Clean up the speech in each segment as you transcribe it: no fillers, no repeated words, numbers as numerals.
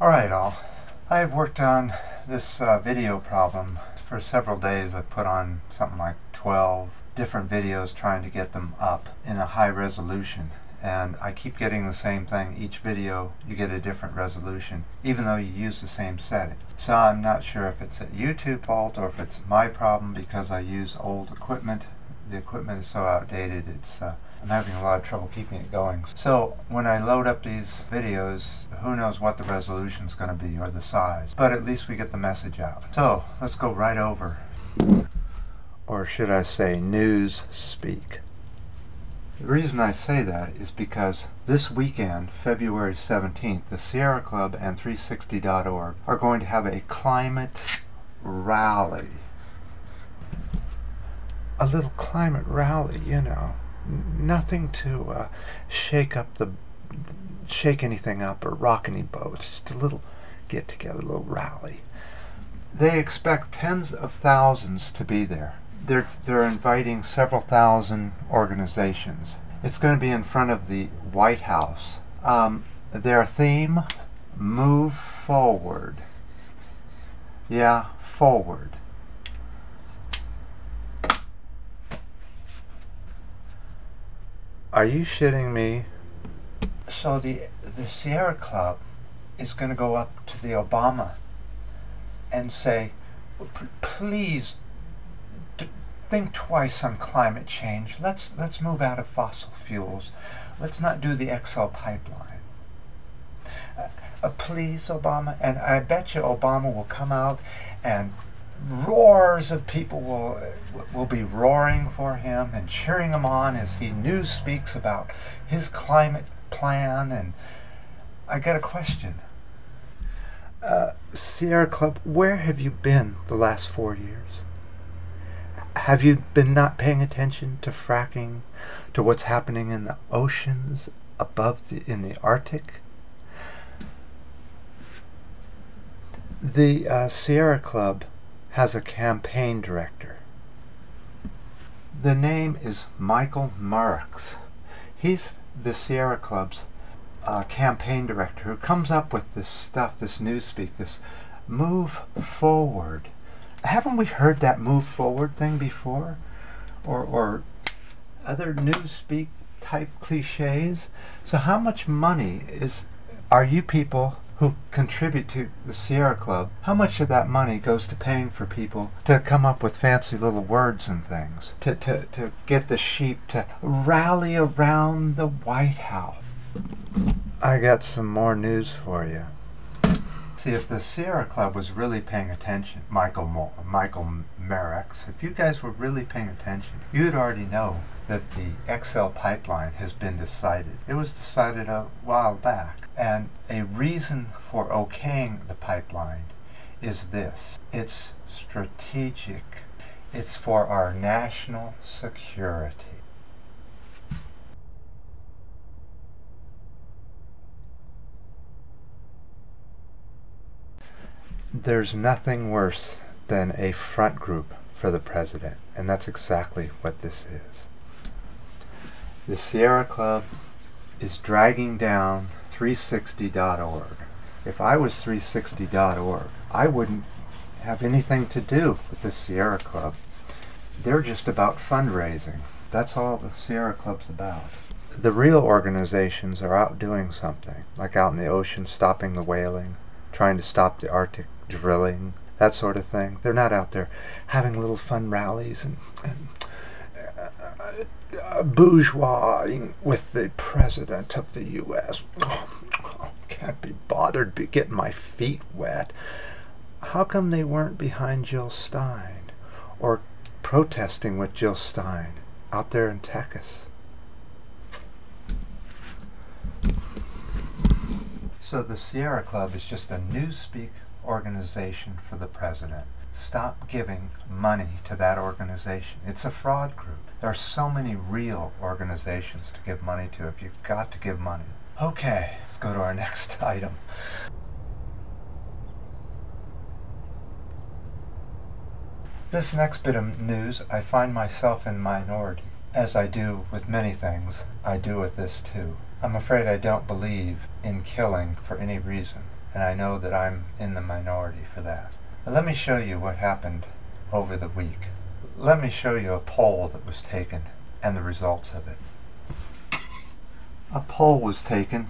Alright all, I have worked on this video problem for several days. I put on something like 12 different videos trying to get them up in a high resolution, and I keep getting the same thing. Each video you get a different resolution even though you use the same setting. So I'm not sure if it's a YouTube fault or if it's my problem because I use old equipment. The equipment is so outdated, I'm having a lot of trouble keeping it going. So when I load up these videos, who knows what the resolution is going to be or the size, but at least we get the message out. So let's go right over, or should I say news speak. The reason I say that is because this weekend, February 17th, the Sierra Club and 360.org are going to have a climate rally. A little climate rally, you know. Nothing to shake anything up or rock any boats. Just a little get together, a little rally. They expect tens of thousands to be there. They're inviting several thousand organizations. It's going to be in front of the White House. Their theme: move forward. Yeah, forward. Are you shitting me? So the Sierra Club is going to go up to the Obama and say, please think twice on climate change. Let's move out of fossil fuels. Let's not do the XL pipeline. Please, Obama. And I bet you Obama will come out and roars of people will be roaring for him and cheering him on as he news speaks about his climate plan. And I got a question. Sierra Club, where have you been the last 4 years? Have you been not paying attention to fracking, to what's happening in the oceans above in the Arctic? The Sierra Club has a campaign director. The name is Michael Marks. He's the Sierra Club's campaign director who comes up with this stuff, this newspeak, this move forward. Haven't we heard that move forward thing before? Or other newspeak type cliches? So how much money are you people who contribute to the Sierra Club, how much of that money goes to paying for people to come up with fancy little words and things, to get the sheep to rally around the White House? I got some more news for you. See, if the Sierra Club was really paying attention, Michael Merrick's, if you guys were really paying attention, you'd already know that the XL pipeline has been decided. It was decided a while back. And a reason for okaying the pipeline is this: it's strategic. It's for our national security. There's nothing worse than a front group for the president, and that's exactly what this is. The Sierra Club is dragging down 360.org. If I was 360.org, I wouldn't have anything to do with the Sierra Club. They're just about fundraising. That's all the Sierra Club's about. The real organizations are out doing something, like out in the ocean stopping the whaling, trying to stop the Arctic drilling, that sort of thing. They're not out there having little fun rallies and bourgeoising with the president of the U.S. Can't be bothered getting my feet wet. How come they weren't behind Jill Stein or protesting with Jill Stein out there in Texas? So the Sierra Club is just a newspeak organization for the president. Stop giving money to that organization. It's a fraud group. There are so many real organizations to give money to if you've got to give money. Okay, let's go to our next item. This next bit of news, I find myself in minority. As I do with many things, I do with this too. I'm afraid I don't believe in killing for any reason, and I know that I'm in the minority for that. But let me show you what happened over the week. Let me show you a poll that was taken and the results of it. A poll was taken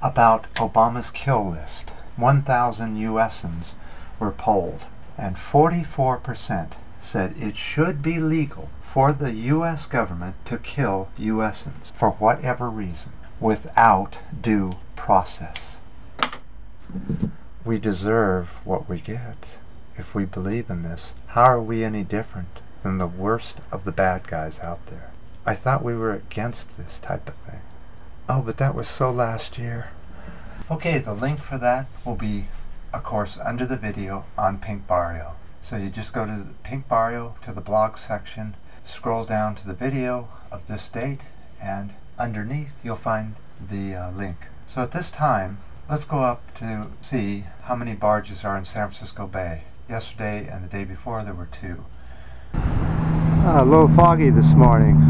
about Obama's kill list. 1,000 USans were polled, and 44% said it should be legal for the U.S. government to kill USans for whatever reason, without due process. We deserve what we get. If we believe in this, how are we any different than the worst of the bad guys out there? I thought we were against this type of thing. Oh, but that was so last year. Okay, the link for that will be, of course, under the video on Pink Barrio. So you just go to the Pink Barrio, to the blog section, scroll down to the video of this date, and underneath you'll find the link. So at this time, let's go up to see how many barges are in San Francisco Bay. Yesterday and the day before there were 2. A little foggy this morning.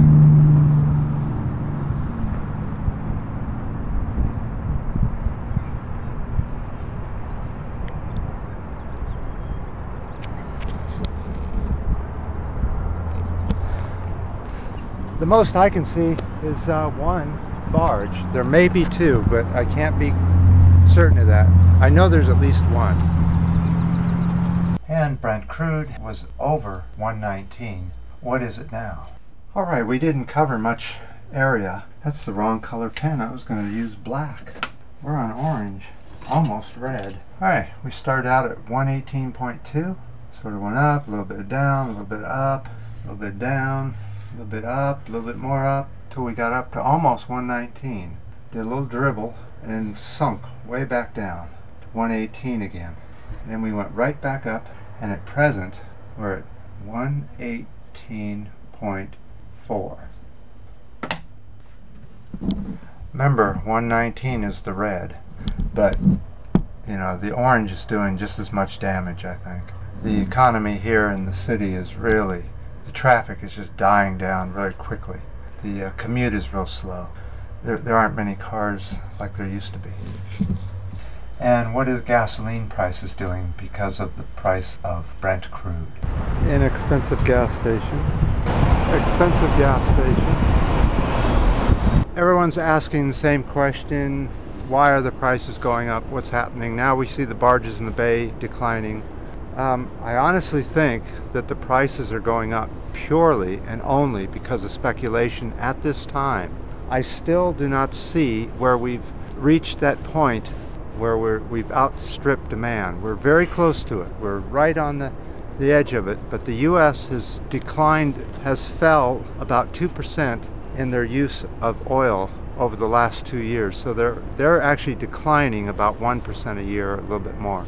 The most I can see is 1 barge. There may be 2, but I can't be certain of that. I know there's at least 1. And Brent crude was over 119. What is it now? Alright, we didn't cover much area. That's the wrong color pen. I was going to use black. We're on orange. Almost red. Alright, we started out at 118.2. Sort of went up, a little bit down, a little bit up, a little bit down, a little bit up, a little bit more up, till we got up to almost 119. Did a little dribble and sunk way back down to 118 again. And then we went right back up, and at present we're at 118.4. Remember, 119 is the red, but you know, the orange is doing just as much damage, I think. The economy here in the city is really, the traffic is just dying down very quickly. The commute is real slow. There aren't many cars like there used to be. And what is gasoline prices doing because of the price of Brent crude? Inexpensive gas station. Expensive gas station. Everyone's asking the same question. Why are the prices going up? What's happening? Now we see the barges in the bay declining. I honestly think that the prices are going up purely and only because of speculation at this time. I still do not see where we've reached that point where we've outstripped demand. We're very close to it. We're right on the edge of it, but the U.S. has declined, has fell about 2% in their use of oil over the last 2 years. So they're actually declining about 1% a year, a little bit more.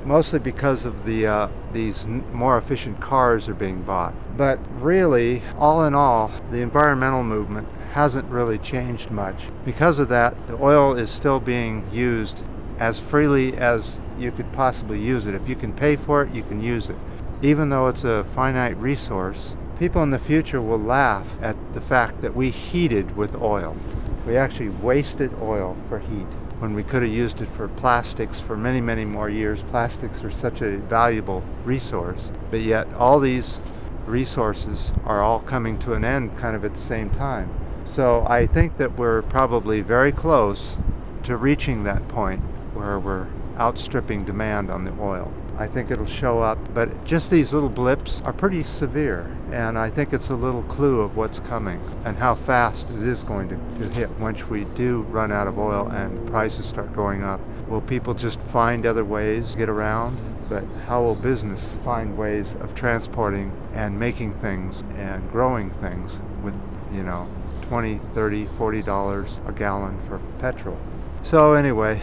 Mostly because of these more efficient cars are being bought. But really, all in all, the environmental movement hasn't really changed much. Because of that, the oil is still being used as freely as you could possibly use it. If you can pay for it, you can use it. Even though it's a finite resource, people in the future will laugh at the fact that we heated with oil. We actually wasted oil for heat when we could have used it for plastics for many, many more years. Plastics are such a valuable resource, but yet all these resources are all coming to an end kind of at the same time. So I think that we're probably very close to reaching that point where we're outstripping demand on the oil. I think it'll show up, but just these little blips are pretty severe, and I think it's a little clue of what's coming and how fast it is going to hit once we do run out of oil and prices start going up. Will people just find other ways to get around? But how will business find ways of transporting and making things and growing things with, you know, $20, $30, $40 a gallon for petrol? So anyway,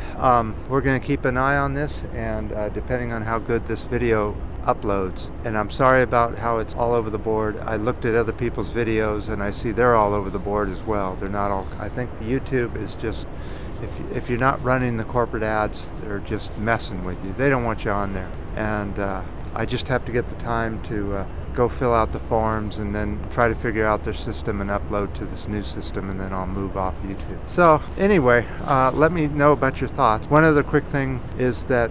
we're going to keep an eye on this, and depending on how good this video uploads. And I'm sorry about how it's all over the board. I looked at other people's videos and I see they're all over the board as well. They're not all, I think YouTube is just, if you're not running the corporate ads, they're just messing with you. They don't want you on there. And I just have to get the time to go fill out the forms and then try to figure out their system and upload to this new system, and then I'll move off YouTube. So anyway, let me know about your thoughts. One other quick thing is that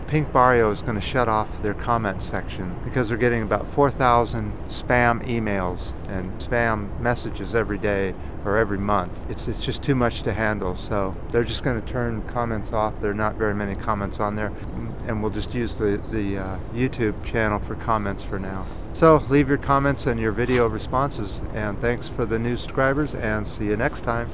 Pink Barrio is going to shut off their comment section because they're getting about 4,000 spam emails and spam messages every day or every month. It's just too much to handle, so they're just going to turn comments off. There are not very many comments on there, and we'll just use the YouTube channel for comments for now. So leave your comments and your video responses, and thanks for the new subscribers, and see you next time.